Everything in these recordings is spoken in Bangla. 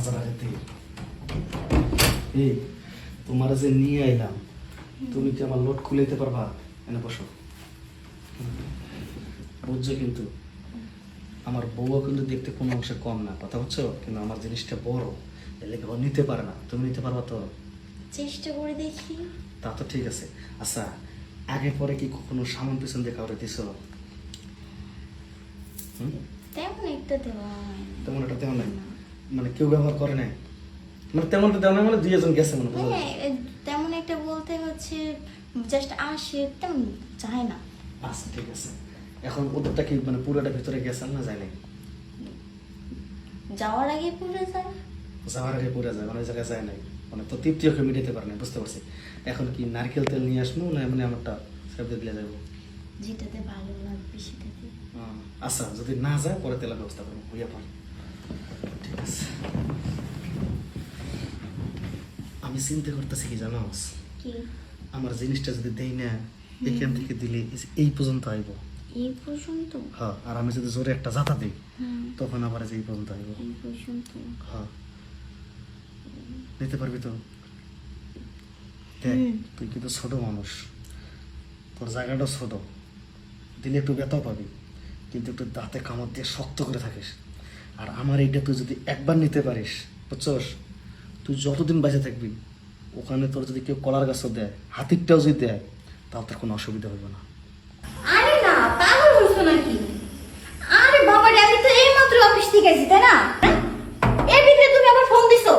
বাজার আগে এই তোমার যে নিয়ে আইলাম, তুমি কি আমার লোড খুলে দিতে পারবা? এনে বসো। বুঝছো, কিন্তু আমার বউও কিন্তু দেখতে কোনো অংশে কম না, কথা বুঝছো? কিন্তু আমার জিনিসটা বড়, এর লেগে ও নিতে পারে না। তুমি নিতে পারবা তো? চেষ্টা করে দেখি। তা তো ঠিক আছে। আচ্ছা, আগে পরে কি কখনো সামন পিছন দিয়ে কাউরে দিছ? তেমন একটা দেওয়া হয় না। তেমন একটা দেওয়া নাই মানে কেউ ব্যবহার করে নাই? মানে তেমন একটা দেওয়া নাই মানে দুই একজন গেছে মনে হয়। হ্যাঁ, তেমন একটা বলতে হচ্ছে জাস্ট আসে, তেমন যায় না। আচ্ছা ঠিক আছে। এখন ওদেরটা কি মানে পুরোটা ভিতরে গেছে না যায় নাই? যাওয়ার আগে পুরো যায়। যাওয়ার আগে পুরো যায়, মানে ওই জায়গায় যায় নাই, মানে তো তৃপ্তিও কেউ মিটাতে পারে না, বুঝতে পারছি। এখন কি নারকেল তেল নিয়ে আসবো না মানে আমারটা সেবদে দিলে যাবো? যেটাতে ভালো লাগবে সেটাতে। আচ্ছা, যদি না যায় পরে তেলের ব্যবস্থা করবো, হইয়া পার। ঠিক আছে। আমি চিন্তা করতেছি কি জানো, কি? আমার জিনিসটা যদি দেই না, এখান থেকে দিলে এই পর্যন্ত আইব। এই পর্যন্ত? হ্যাঁ, আর আমি যদি জোরে একটা জাতা দিই তখন আবার এই পর্যন্ত আইব। এই পর্যন্ত? হ্যাঁ, নিতে পারবি তো? দেখ, তুই কিন্তু ছোট মানুষ, তোর জায়গাটা ছোট, দিলে একটু ব্যথাও পাবি, কিন্তু একটু দাঁতে কামড় দিয়ে শক্ত করে থাকিস। আর আমার এইটা তুই যদি একবার নিতে পারিস, বুঝছস, তুই যতদিন বেঁচে থাকবি, ওখানে তোর যদি কেউ কলার গাছও দেয়, হাতিরটাও যদি দেয়, তাও তোর কোনো অসুবিধা হবে না। আরে না, পাগল হইছো নাকি? আরে বাবা রে, আমি তো এইমাত্র অফিস থেকে এসেছি, তাই না? এর ভিতরে তুমি আবার ফোন দিছো?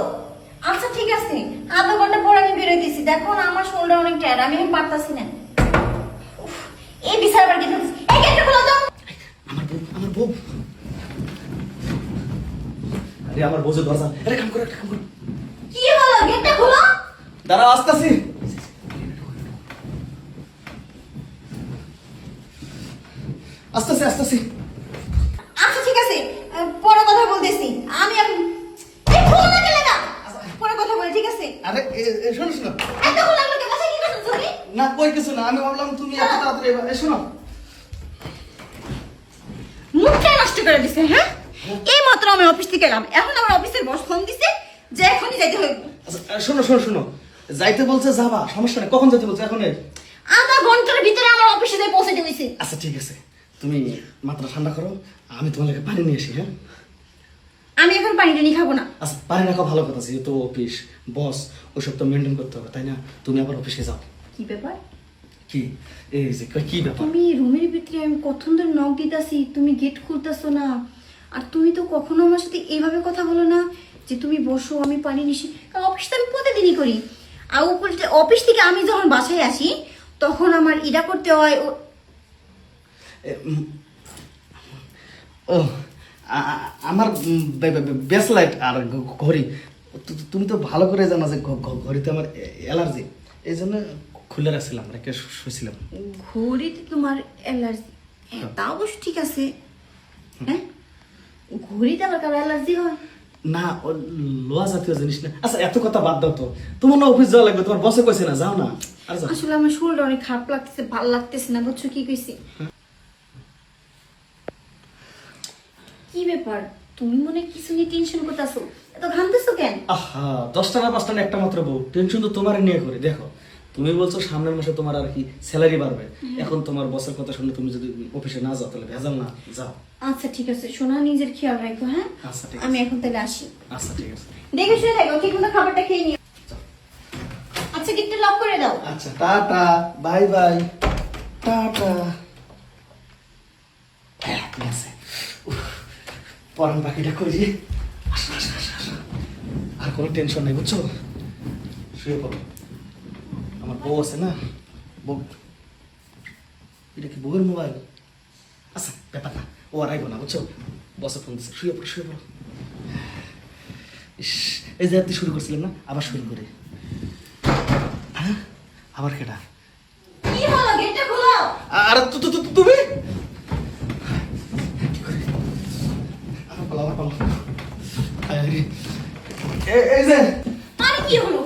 আচ্ছা ঠিক আছে, আধা ঘন্টা পর আমি বেরোয় দিছি। দেখো না, আমার শোল্ডার অনেক টায়ার্ড, আমি এখন পারতাছি না। উফ, এই বিচার আবার গেছে। এই গেটটা খোলো তো। আমার বউ আরে আমার বউ যে দরজা, আরে কাম করে, একটা কাম করে। কি হলো? গেটটা খোলো। দাঁড়াও, আসতেছি। আসতেছি আসতেছি। আচ্ছা ঠিক আছে, পরে কথা বলতেছি। আমি এখন এই খোলো না, কেন না? পরে কথা বলি, ঠিক আছে? আরে শোনো শোনো। এত খোলা লাগলো, বাসায় কি করছো তুমি? না, কই কিছু না, আমি ভাবলাম তুমি এত তাড়াতাড়ি শোনো। মুখটা নষ্ট করে দিছে। হ্যাঁ, এই মাত্র আমি অফিস থেকে এলাম, এখন আমার অফিসের বস ফোন দিছে যে এখনই যাইতে হবে। আচ্ছা, শোনো শোনো শোনো, যাইতে বলছে যাবা, সমস্যা নেই। কখন যেতে বলছে? এখন? আধা ঘন্টার ভিতরে আমার অফিসে যাই পৌঁছে দিয়েছি। আচ্ছা ঠিক আছে, তুমি মাত্রা ঠান্ডা করো, আমি তোমার লাগে পানি নিয়ে আসি। হ্যাঁ, আমি এখন পানি টানি খাবো না। আচ্ছা, পানি রাখা ভালো কথা, যেহেতু অফিস বস, ওইসব তো মেনটেন করতে হবে, তাই না? তুমি আবার অফিসে যাও। কি ব্যাপার? কি এই যে কি ব্যাপার? তুমি রুমের ভিতরে, আমি কখন ধরে নক দিতাছি, তুমি গেট খুলতেছো না। আর তুমি তো কখনো আমার সাথে এইভাবে কথা বলো না যে তুমি বসো, আমি পানি নিছি। কারণ অফিস তো আমি প্রতিদিনই করি। আর উপরে অফিস থেকে আমি যখন বাসায় আসি তখন আমার ইরা করতে হয়। ও আমার বেস্ট লাইট আর ঘড়ি, তুমি তো ভালো করে জানো যে ঘড়িতে আমার অ্যালার্জি, এই জন্য খুলে রাখছিলাম, রেখে শুয়েছিলাম। ঘড়িতে তোমার অ্যালার্জি? হ্যাঁ, তা অবশ্য ঠিক আছে। হ্যাঁ, ঘড়িতে আবার কারো অ্যালার্জি হয়? না, ও লোহা জাতীয় জিনিস না। আচ্ছা, এত কথা বাদ দাও তো, তোমার না অফিস যাওয়া লাগবে, তোমার বসে কইছে না, যাও না। আর যাও। আসলে আমার শরীরটা অনেক খারাপ লাগতেছে, ভালো লাগতেছে না, বুঝছো কি কইছি? কি ব্যাপার, তুমি মনে হয় কিছু নিয়ে টেনশন করতেছো, এত ঘামতেছো কেন? আহা, 10টা না 5টা না একটা মাত্র বউ, টেনশন তো তোমার নিয়ে করে। দেখো, তুমি বলছো সামনের মাসে তোমার আর কি স্যালারি বাড়বে, এখন তোমার বসের কথা শুনে তুমি যদি অফিসে না যাও তাহলে ভেজাল না, যাও। আচ্ছা ঠিক আছে, সোনা নিজের খেয়াল রাখো। হ্যাঁ, আচ্ছা ঠিক আমি আছে। এখন তাহলে আসি। আচ্ছা ঠিক আছে, দেখে শুনে থাকো, ঠিক মতো খাবারটা খেয়ে নিও। আচ্ছা, গেটটা লক করে দাও। আচ্ছা, টাটা, বাই বাই, টাটা। হ্যাঁ, ঠিক আছে। পরান পাখিটা করি। আসো আসো আসো আসো, আর কোনো টেনশন নেই, বুঝছো? শুয়ে পড়ো, আমার বউ আছে না, বউ। এটা কি বউয়ের মোবাইল? আচ্ছা, ব্যাপার না, ও আর আইবো না, বুঝছো? বসে ফোন দিচ্ছে, শুয়ে পড়ো শুয়ে পড়ো। ইস, এই যে আপনি শুরু করছিলেন না, আবার শুরু করে। হ্যাঁ, আবার কেটা? কি হলো, গেটটা খোলো। আর তুমি আমার পালা, আমার পালা। এই যে আরে কি হলো?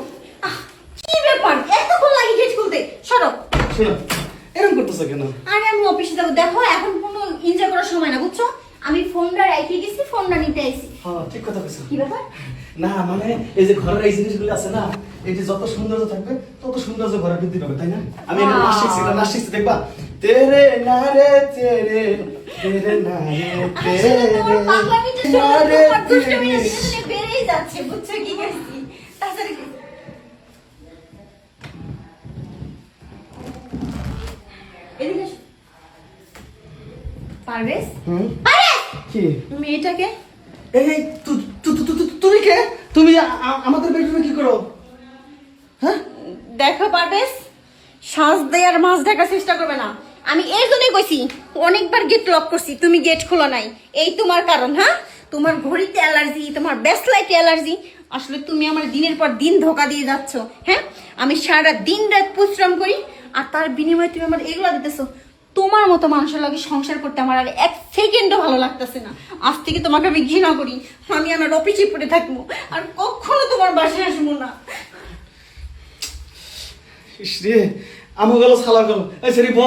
কি ব্যাপার, এতক্ষণ লাগে গেট খুলতে? সরো। শোনো, এরকম করতেছো কেন? আরে আমি অফিসে যাবো, দেখো এখন কোনো এনজয় করার সময় না, বুঝছো? আমি আমি ফোনটা রেখে গেছি, ফোনটা নিতে আইছি। হ্যাঁ ঠিক কথা কইছো। কি ব্যাপার? না মানে এই যে ঘরের এই জিনিসগুলো আছে না, এই যে যত সৌন্দর্য থাকবে তত সৌন্দর্য ঘরে বৃদ্ধি পাবে, তাই না? আমি এটা নাচ শিখছি, এটা নাচ শিখছি, দেখবা তেরে না রে তেরে তেরে না রে আসলে তোমার পাগলামিটা শুনলে না রে তোমার দুষ্টুমিটা তেরে। দিনে দিনে বেড়েই যাচ্ছে, বুঝছো কি গেছি? তাছাড়া কি? এদিকে এসো। পারভেজ? হুম পারভেজ! কি মেয়েটাকে এই তুমি কে? তুমি আমাদের বেডরুমে কি করো? হ্যাঁ দেখো পারভেজ, শ্বাস দেয়ার মাছ ঢাকার চেষ্টা করবে না। আমি এর জন্যই কইছি, অনেকবার গেট লক করছি, তুমি গেট খোলো নাই। এই তোমার কারণ। হ্যাঁ, তোমার ঘড়িতে অ্যালার্জি, তোমার ব্যাসলাইটে অ্যালার্জি। আসলে তুমি আমার দিনের পর দিন ধোকা দিয়ে যাচ্ছ। হ্যাঁ, আমি সারা দিন রাত পরিশ্রম করি, আর তার বিনিময়ে তুমি আমার এগুলো দিতেছো। তোমার মতো মানুষের লাগে সংসার করতে আমার আর এক সেকেন্ডও ভালো লাগতেছে না। আজ থেকে তোমাকে আমি ঘৃণা করি। আমি আমার অফিসে পড়ে থাকবো, আর কখনো তোমার বাসায় আসবো না। ইস রে, আমও গেল ছালা গেল। এই সরি ব,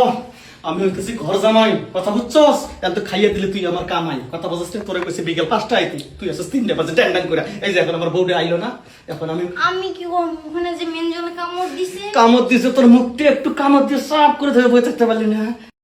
আমি হইতেছি ঘর জামাই, কথা বুঝছস? এত খাইয়ে দিলে তুই আমার কামাই, কথা বুঝছস? তোরে কইছে বিকেল 5টা আইতি, তুই আসছিস 3টা বাজে ড্যাং ড্যাং করে। এই যে এখন আমার বউটা আইলো না, এখন আমি কি ওখানে যে মেনজলে কামড় দিছে? কামড় দিছে, তোর মুখটি একটু কামড় দিয়ে সাফ করে ধরে বসে থাকতে পারলি না?